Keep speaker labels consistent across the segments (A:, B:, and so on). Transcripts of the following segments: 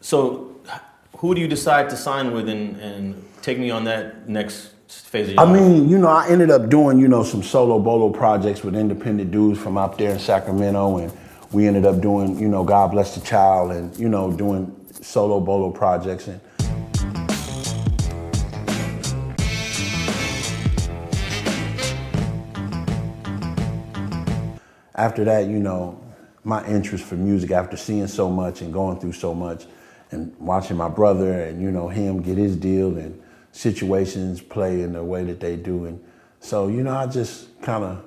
A: So who do you decide to sign with and take me on that next phase of your
B: I
A: life?
B: mean, you know, I ended up doing, you know, some solo bolo projects with independent dudes from out there in Sacramento, and we ended up doing, you know, God Bless the Child, and, you know, doing solo bolo projects. And after that, you know, my interest for music, after seeing so much and going through so much and watching my brother and, you know, him get his deal and situations play in the way that they do. And so, you know, I just kind of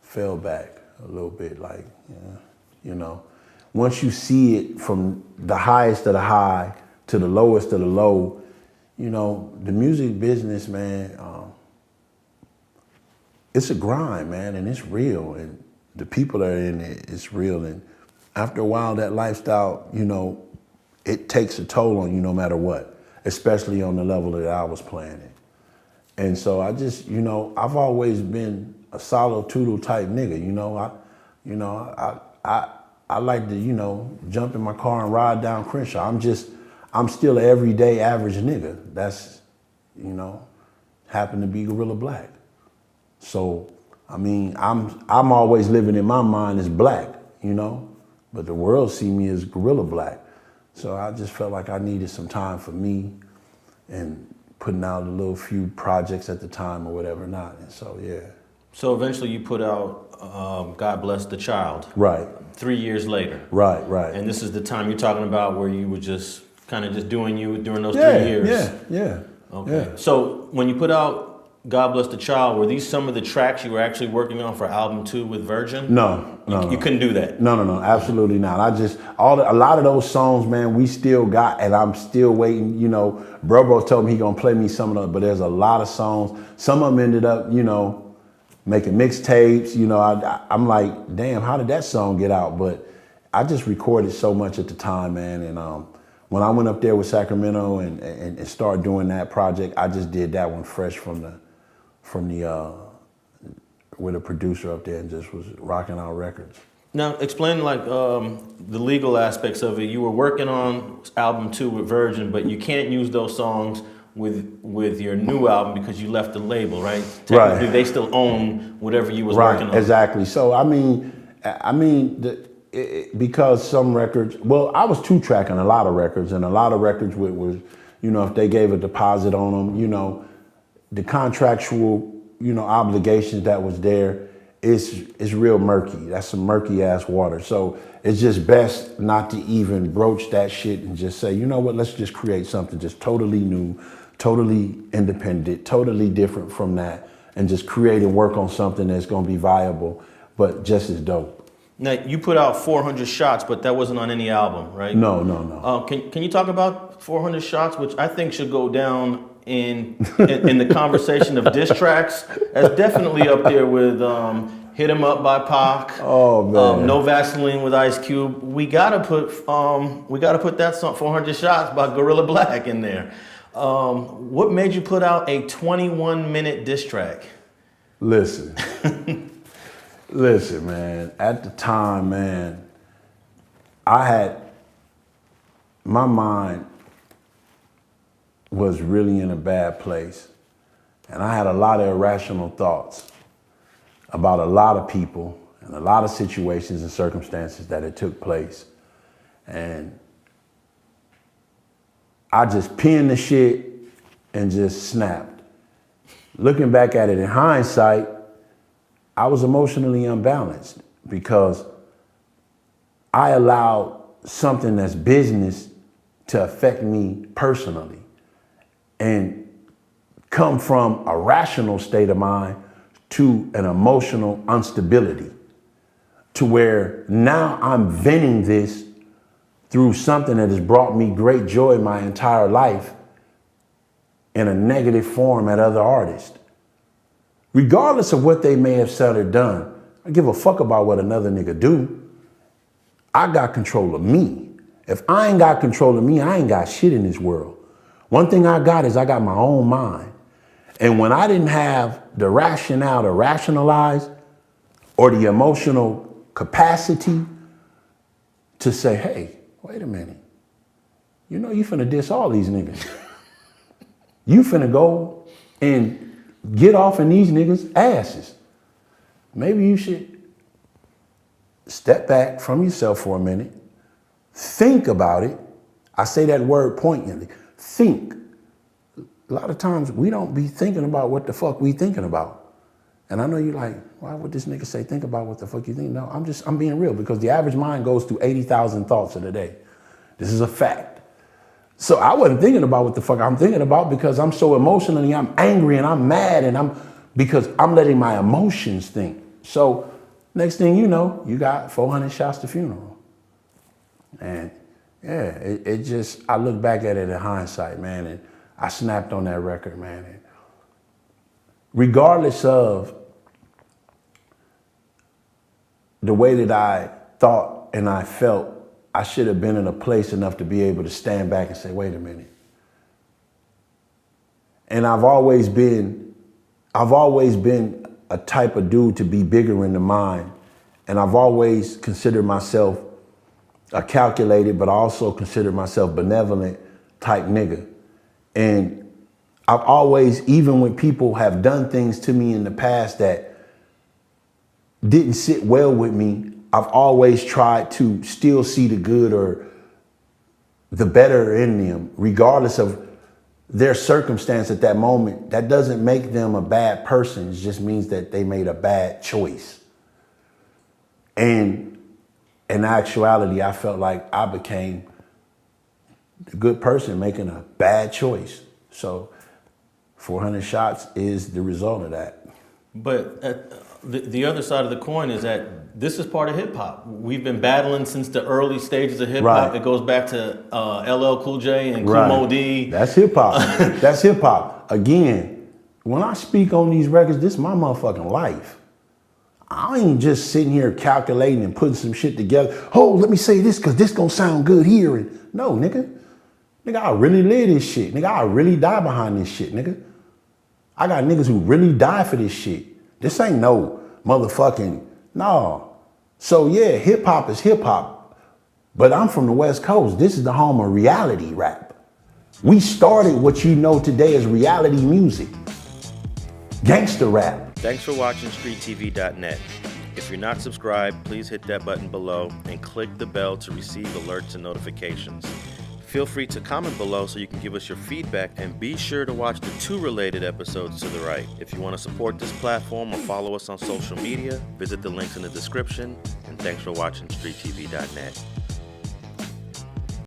B: fell back a little bit, like, yeah, you know, once you see it from the highest of the high to the lowest of the low, you know, the music business, man, it's a grind, man, and it's real. And the people that are in it, it's real. And after a while, that lifestyle, you know, it takes a toll on you no matter what, especially on the level that I was playing it. And so I just, you know, I've always been a solitude type nigga, you know. I like to, you know, jump in my car and ride down Crenshaw. I'm still an everyday average nigga. That's, you know, happen to be Guerilla Black. So, I mean, I'm always living in my mind as black, you know, but the world see me as Guerilla Black. So I just felt like I needed some time for me and putting out a little few projects at the time or whatever not. And so, yeah.
A: So eventually you put out God Bless the Child.
B: Right.
A: 3 years later.
B: Right, right.
A: And this is the time you're talking about where you were just kind of just doing you during those 3 years.
B: Yeah.
A: Okay.
B: Yeah.
A: So when you put out God Bless the Child, were these some of the tracks you were actually working on for album 2 with Virgin?
B: No.
A: You couldn't do that?
B: No, absolutely not. A lot of those songs, man, we still got, and I'm still waiting, you know. Bro told me he gonna play me some of them, but there's a lot of songs. Some of them ended up, you know, making mixtapes, you know. I'm like, damn, how did that song get out? But I just recorded so much at the time, man, and when I went up there with Sacramento and started doing that project, I just did that one fresh from the with a producer up there and just was rocking out records.
A: Now, explain like the legal aspects of it. You were working on album 2 with Virgin, but you can't use those songs with your new album because you left the label, right? Technically,
B: Right.
A: they still own whatever you was working on.
B: Right, exactly. So because some records, well, I was 2-tracking a lot of records, and a lot of records was, you know, if they gave a deposit on them, you know, the contractual, you know, obligations that was there is real murky. That's some murky ass water. So it's just best not to even broach that shit and just say, you know what, let's just create something just totally new, totally independent, totally different from that, and just create and work on something that's gonna be viable, but just as dope.
A: Now, you put out 400 Shots, but that wasn't on any album, right?
B: No.
A: Can you talk about 400 Shots, which I think should go down in the conversation of diss tracks as definitely up there with Hit 'Em Up by Pac.
B: Oh man.
A: No Vaseline with Ice Cube. We gotta put that song 400 Shots by Guerilla Black in there. What made you put out a 21-minute diss track?
B: Listen, man, at the time, man, my mind was really in a bad place. And I had a lot of irrational thoughts about a lot of people and a lot of situations and circumstances that had took place. And I just pinned the shit and just snapped. Looking back at it in hindsight, I was emotionally unbalanced because I allowed something that's business to affect me personally and come from a rational state of mind to an emotional instability, to where now I'm venting this through something that has brought me great joy my entire life in a negative form at other artists. Regardless of what they may have said or done, I give a fuck about what another nigga do. I got control of me. If I ain't got control of me, I ain't got shit in this world. One thing I got is I got my own mind. And when I didn't have the rationale to rationalize or the emotional capacity to say, hey, wait a minute, you know you finna diss all these niggas. You finna go and get off in these niggas' asses. Maybe you should step back from yourself for a minute, think about it. I say that word poignantly, think. A lot of times we don't be thinking about what the fuck we thinking about. And I know you're like, why would this nigga say think about what the fuck you think? No, I'm being real, because the average mind goes through 80,000 thoughts in a day. This is a fact. So I wasn't thinking about what the fuck I'm thinking about, because I'm so emotionally, I'm angry and I'm mad, and because I'm letting my emotions think. So next thing you know, you got 400 shots to funeral. And yeah, it just, I look back at it in hindsight, man, and I snapped on that record, man. And regardless of the way that I thought and I felt, I should have been in a place enough to be able to stand back and say, wait a minute. And I've always been a type of dude to be bigger in the mind. And I've always considered myself a calculated, but I also considered myself benevolent type nigga. And I've always, even when people have done things to me in the past that didn't sit well with me, I've always tried to still see the good or the better in them, regardless of their circumstance at that moment. That doesn't make them a bad person. It just means that they made a bad choice. And in actuality, I felt like I became the good person making a bad choice. So 400 shots is the result of that.
A: But the other side of the coin is that this is part of hip hop. We've been battling since the early stages of hip hop. Right. It goes back to LL Cool J and Kool Moe Dee.
B: That's hip hop. That's hip hop. Again, when I speak on these records, this is my motherfucking life. I ain't just sitting here calculating and putting some shit together. Oh, let me say this because this gonna sound good here. And no, nigga. Nigga, I really live this shit. Nigga, I really die behind this shit, nigga. I got niggas who really die for this shit. This ain't no motherfucking, no. So yeah, hip hop is hip hop. But I'm from the West Coast. This is the home of reality rap. We started what you know today as reality music. Gangster rap.
A: Thanks for watching StreetTV.net. If you're not subscribed, please hit that button below and click the bell to receive alerts and notifications. Feel free to comment below so you can give us your feedback, and be sure to watch the 2 related episodes to the right. If you want to support this platform or follow us on social media, visit the links in the description, and thanks for watching StreetTV.net.